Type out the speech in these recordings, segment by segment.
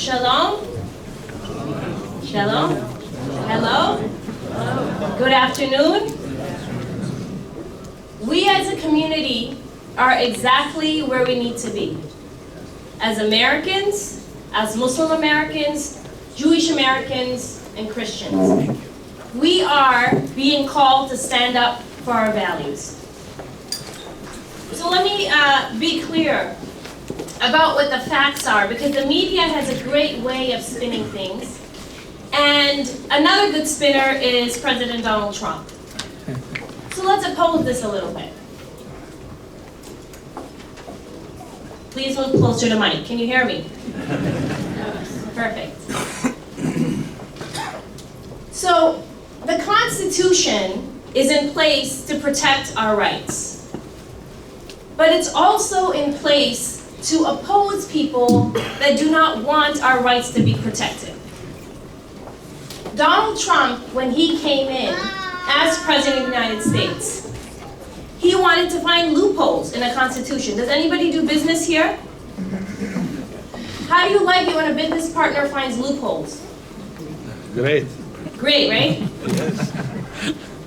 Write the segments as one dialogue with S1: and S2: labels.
S1: Shalom. Shalom. Hello. Good afternoon. We as a community are exactly where we need to be. As Americans, as Muslim Americans, Jewish Americans, and Christians. We are being called to stand up for our values. So let me be clear about what the facts are, because the media has a great way of spinning things. And another good spinner is President Donald Trump. So let's oppose this a little bit. Please move closer to mic. Can you hear me? Perfect. So the Constitution is in place to protect our rights. But it's also in place to oppose people that do not want our rights to be protected. Donald Trump, when he came in as President of the United States, he wanted to find loopholes in the Constitution. Does anybody do business here? How do you like it when a business partner finds loopholes?
S2: Great.
S1: Great, right?
S2: Yes.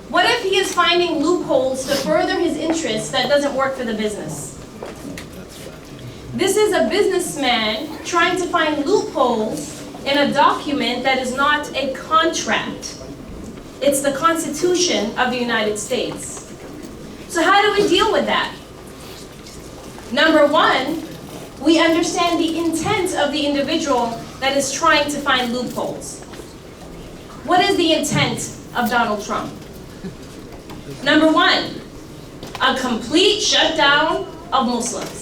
S1: What if he is finding loopholes to further his interests that doesn't work for the business? This is a businessman trying to find loopholes in a document that is not a contract. It's the Constitution of the United States. So how do we deal with that? Number one, we understand the intent of the individual that is trying to find loopholes. What is the intent of Donald Trump? Number one, a complete shutdown of Muslims.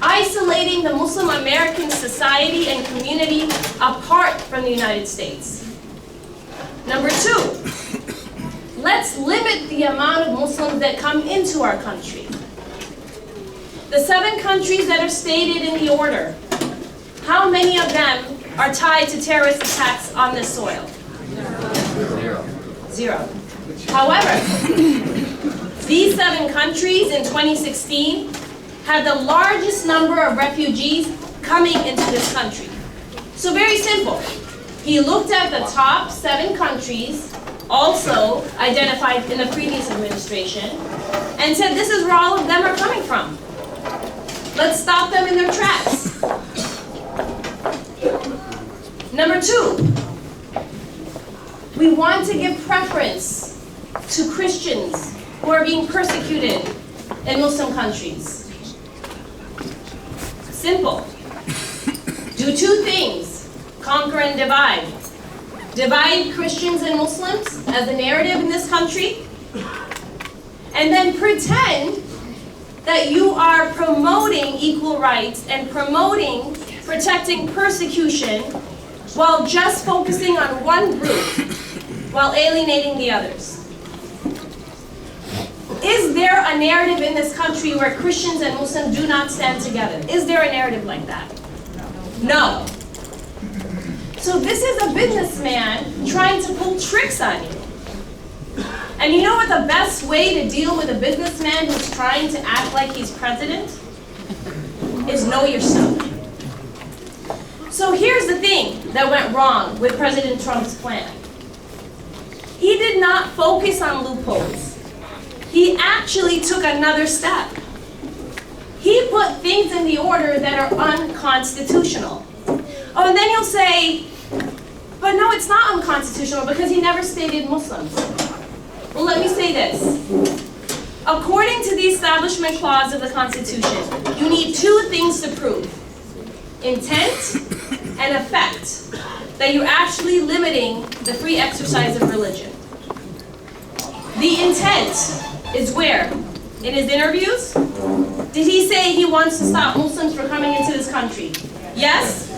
S1: Isolating the Muslim American society and community apart from the United States. Number two, let's limit the amount of Muslims that come into our country. The 7 countries that are stated in the order, how many of them are tied to terrorist attacks on this soil? Zero. However, these 7 countries in 2016 had the largest number of refugees coming into this country. So very simple. He looked at the top 7 countries, also identified in the previous administration, and said this is where all of them are coming from. Let's stop them in their tracks. Number 2, we want to give preference to Christians who are being persecuted in Muslim countries. Simple. Do 2 things. Conquer and divide. Divide Christians and Muslims as a narrative in this country, and then pretend that you are promoting equal rights and promoting protecting persecution while just focusing on one group while alienating the others. Is there a narrative in this country where Christians and Muslims do not stand together? Is there a narrative like that? No. So this is a businessman trying to pull tricks on you. And you know what the best way to deal with a businessman who's trying to act like he's president? Is know yourself. So here's the thing that went wrong with President Trump's plan. He did not focus on loopholes. He actually took another step. He put things in the order that are unconstitutional. Oh, and then you'll say, but no, it's not unconstitutional because he never stated Muslims. Well, let me say this. According to the Establishment Clause of the Constitution, you need 2 things to prove. Intent and effect, that you're actually limiting the free exercise of religion. The intent is where? In his interviews? Did he say he wants to stop Muslims from coming into this country? Yes?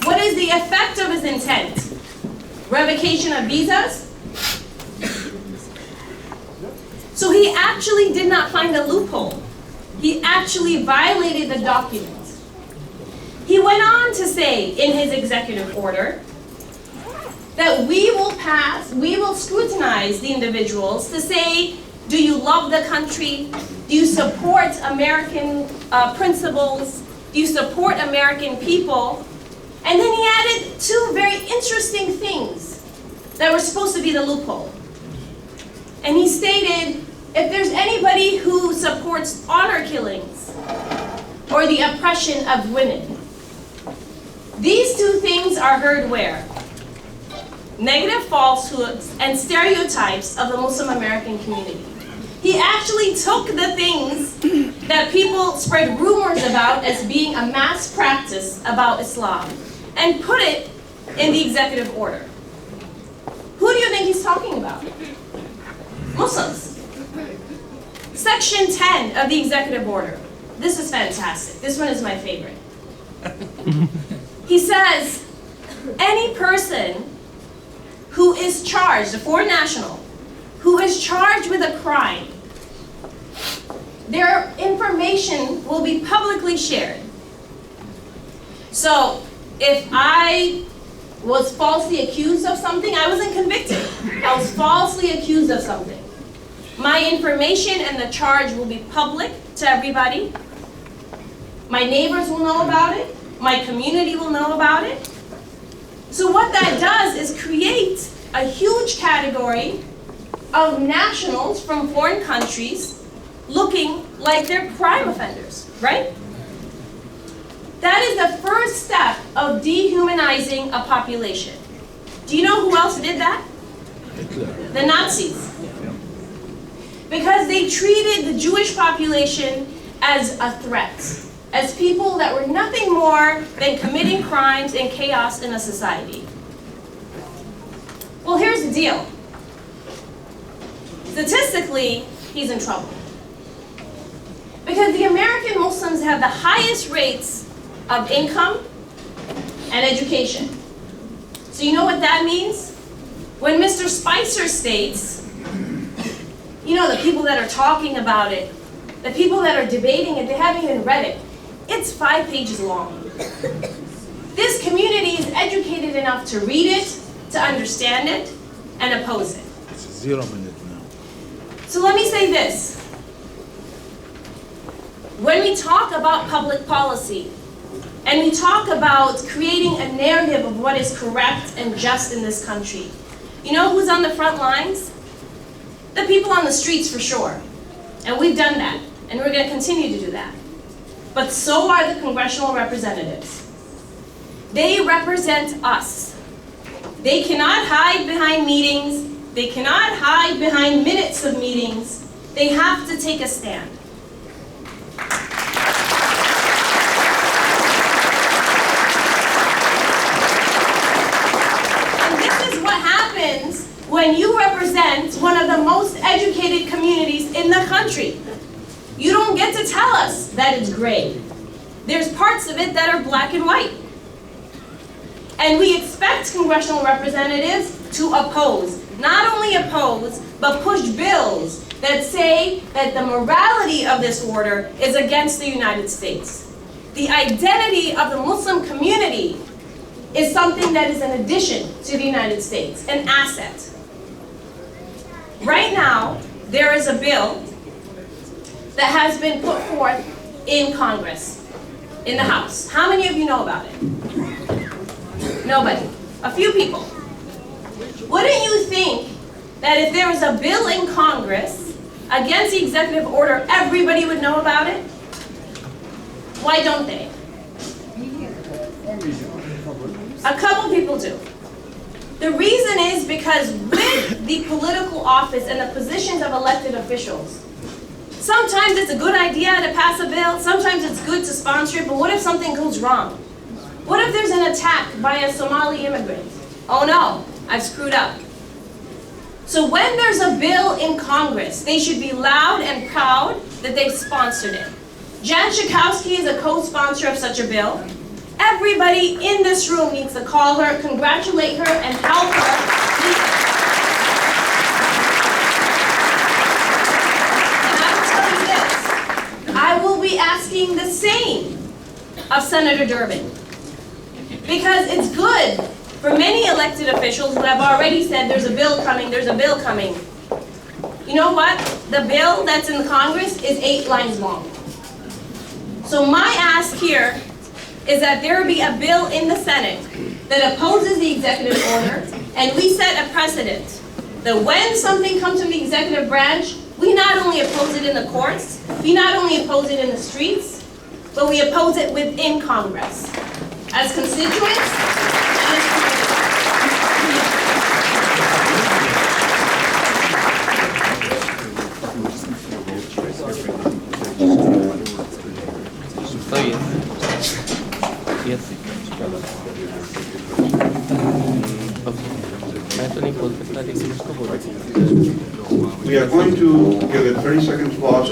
S1: What is the effect of his intent? Revocation of visas? So he actually did not find a loophole. He actually violated the document. He went on to say in his executive order that we will scrutinize the individuals to say, do you love the country? Do you support American principles? Do you support American people? And then he added two very interesting things that were supposed to be the loophole. And he stated, if there's anybody who supports honor killings or the oppression of women, these two things are heard where? Negative falsehoods and stereotypes of the Muslim American community. He actually took the things that people spread rumors about as being a mass practice about Islam and put it in the executive order. Who do you think he's talking about? Muslims. Section 10 of the executive order. This is fantastic. This one is my favorite. He says, any person who is charged, a foreign national, who is charged with a crime, their information will be publicly shared. So, if I was falsely accused of something, I wasn't convicted. I was falsely accused of something. My information and the charge will be public to everybody. My neighbors will know about it. My community will know about it. So what that does is create a huge category of nationals from foreign countries looking like they're crime offenders, right? That is the first step of dehumanizing a population. Do you know who else did that? The Nazis. Because they treated the Jewish population as a threat, as people that were nothing more than committing crimes and chaos in a society. Well, here's the deal. Statistically, he's in trouble. Because the American Muslims have the highest rates of income and education. So you know what that means? When Mr. Spicer states, you know, the people that are talking about it, the people that are debating it, they haven't even read it. It's 5 pages long. This community is educated enough to read it, to understand it, and oppose it.
S2: It's 0 minute now.
S1: So let me say this. When we talk about public policy, and we talk about creating a narrative of what is correct and just in this country, you know who's on the front lines? The people on the streets, for sure. And we've done that, and we're going to continue to do that. But so are the congressional representatives. They represent us. They cannot hide behind meetings. They cannot hide behind minutes of meetings. They have to take a stand. And this is what happens when you represent one of the most educated communities in the country. You don't get to tell us that it's gray. There's parts of it that are black and white. And we expect congressional representatives to oppose. Not only oppose, but push bills that say that the morality of this order is against the United States. The identity of the Muslim community is something that is an addition to the United States, an asset. Right now, there is a bill that has been put forth in Congress, in the House. How many of you know about it? Nobody. A few people. Wouldn't you think that if there was a bill in Congress against the executive order, everybody would know about it? Why don't they? A couple people do. The reason is because with the political office and the positions of elected officials, sometimes it's a good idea to pass a bill, sometimes it's good to sponsor it, but what if something goes wrong? What if there's an attack by a Somali immigrant? Oh no, I've screwed up. So when there's a bill in Congress, they should be loud and proud that they've sponsored it. Jan Schakowsky is a co-sponsor of such a bill. Everybody in this room needs to call her, congratulate her, and help her. And I will tell you this, I will be asking the same of Senator Durbin. Because it's good for many elected officials who have already said there's a bill coming, there's a bill coming. You know what? The bill that's in Congress is 8 lines long. So my ask here is that there be a bill in the Senate that opposes the executive order, and we set a precedent that when something comes from the executive branch, we not only oppose it in the courts, we not only oppose it in the streets, but we oppose it within Congress as constituents and as
S3: We are going to give a 30 seconds pause